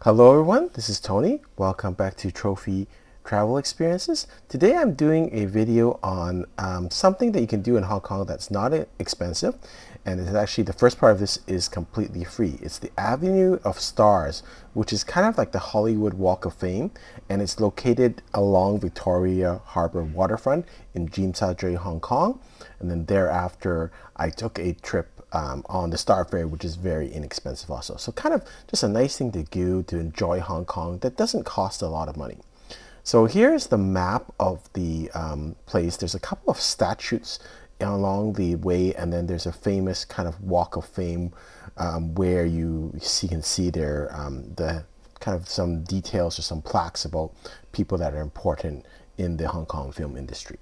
Hello everyone, this is Tony. Welcome back to Trophy Travel Experiences. Today I'm doing a video on something that you can do in Hong Kong that's not expensive, and it's actually the first part of this is completely free. It's the Avenue of Stars, which is kind of like the Hollywood Walk of Fame, and it's located along Victoria Harbour waterfront in Tsim Sha Tsui, Hong Kong. And then thereafter I took a trip on the Star Ferry, which is very inexpensive also. So kind of just a nice thing to do to enjoy Hong Kong that doesn't cost a lot of money. So here's the map of the place. There's a couple of statues along the way, and then there's a famous kind of walk of fame where can see there the kind of some details or some plaques about people that are important in the Hong Kong film industry.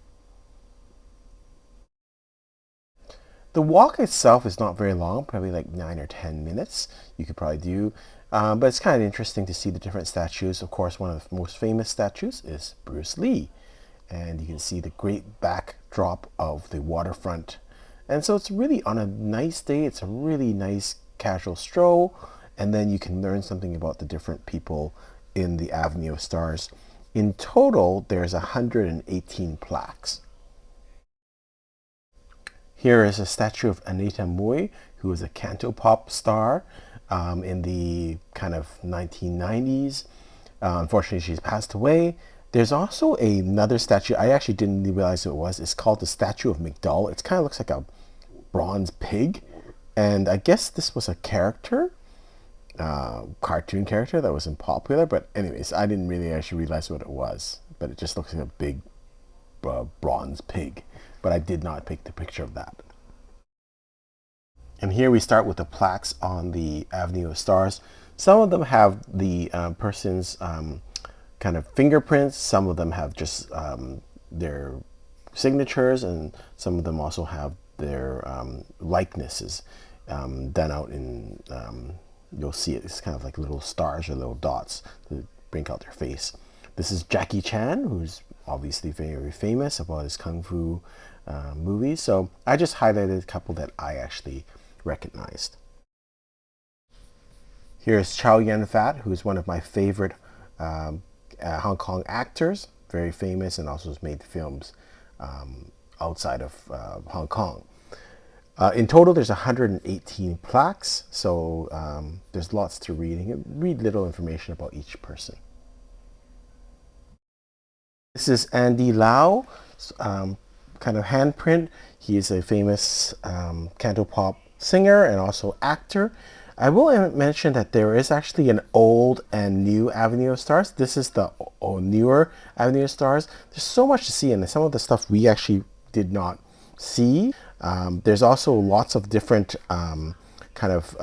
The walk itself is not very long, probably like 9 or 10 minutes. You could probably do, but it's kind of interesting to see the different statues. Of course, one of the most famous statues is Bruce Lee, and you can see the great backdrop of the waterfront. And so it's really on a nice day. It's a really nice casual stroll, and then you can learn something about the different people in the Avenue of Stars. In total, there's 118 plaques. Here is a statue of Anita Mui, who was a cantopop star in the kind of 1990s. Unfortunately, she's passed away. There's also another statue. I actually didn't realize who it was. It's called the Statue of McDowell. It kind of looks like a bronze pig. And I guess this was a character, cartoon character that wasn't popular. But anyways, I didn't really actually realize what it was. But it just looks like a big bronze pig. But I did not take the picture of that. And here we start with the plaques on the Avenue of Stars. Some of them have the person's kind of fingerprints. Some of them have just their signatures, and some of them also have their likenesses done out in, you'll see it, it's kind of like little stars or little dots to bring out their face. This is Jackie Chan, who's obviously very famous about his Kung Fu movies. So I just highlighted a couple that I actually recognized. Here's Chow Yun-fat, who's one of my favorite Hong Kong actors, very famous, and also has made films outside of Hong Kong. In total, there's 118 plaques, so there's lots to read. You can read little information about each person. This is Andy Lau, kind of handprint. He is a famous cantopop singer and also actor. I will mention that there is actually an old and new Avenue of Stars. This is the newer Avenue of Stars. There's so much to see, and some of the stuff we actually did not see. There's also lots of different kind of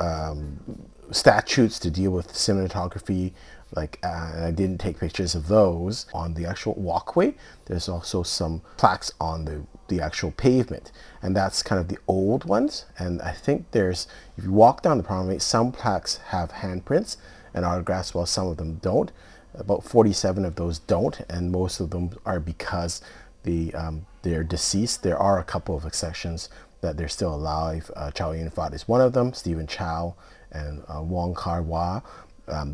statutes to deal with cinematography, like and I didn't take pictures of those on the actual walkway. There's also some plaques on the actual pavement, and that's kind of the old ones. And I think there's, if you walk down the promenade, some plaques have handprints and autographs, while some of them don't. About 47 of those don't, and most of them are because they're deceased. There are a couple of exceptions that they're still alive. Chow Yun-fat is one of them, Stephen Chow and Wong Kar-wai.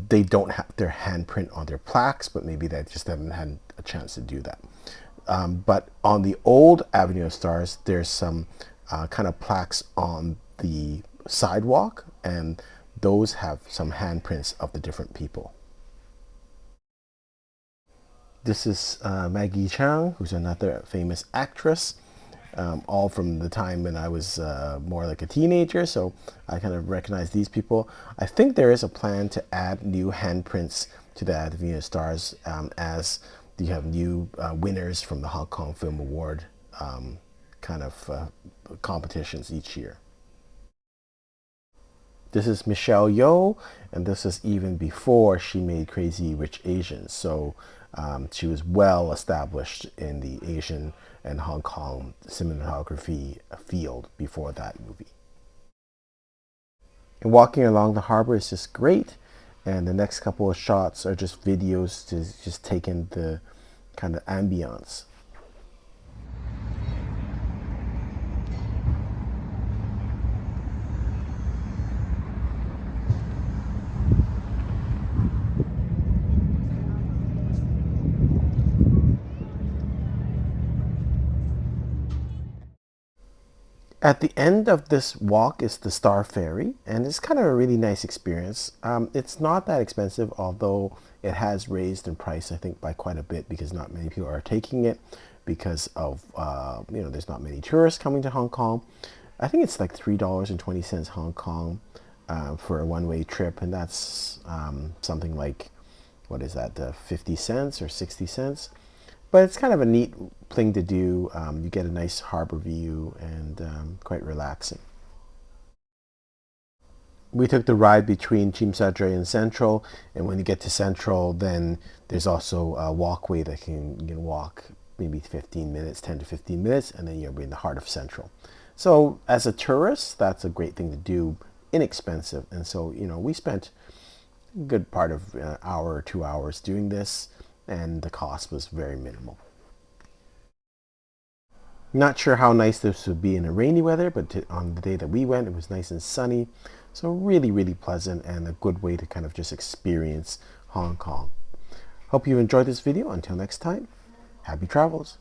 They don't have their handprint on their plaques, but maybe they just haven't had a chance to do that. But on the old Avenue of Stars, there's some kind of plaques on the sidewalk, and those have some handprints of the different people. This is Maggie Cheung, who's another famous actress, all from the time when I was more like a teenager, so I kind of recognize these people. I think there is a plan to add new handprints to the Avenue of Stars as you have new winners from the Hong Kong Film Award kind of competitions each year. This is Michelle Yeoh, and this is even before she made Crazy Rich Asians. So she was well established in the Asian and Hong Kong cinematography field before that movie. And walking along the harbor is just great. And the next couple of shots are just videos to just take in the kind of ambiance. At the end of this walk is the Star Ferry, and it's kind of a really nice experience. It's not that expensive, although it has raised in price, I think, by quite a bit because not many people are taking it because of, there's not many tourists coming to Hong Kong. I think it's like $3.20 Hong Kong for a one-way trip, and that's something like, what is that, 50 cents or 60 cents? But it's kind of a neat thing to do. You get a nice harbor view and quite relaxing. We took the ride between Tsim Sha Tsui and Central, and when you get to Central, then there's also a walkway that you can walk maybe 15 minutes, 10 to 15 minutes, and then you'll be in the heart of Central. So as a tourist, that's a great thing to do, inexpensive. And so, we spent a good part of an hour or 2 hours doing this, and the cost was very minimal. Not sure how nice this would be in a rainy weather, but on the day that we went, it was nice and sunny. So really, really pleasant and a good way to kind of just experience Hong Kong. Hope you enjoyed this video. Until next time, happy travels.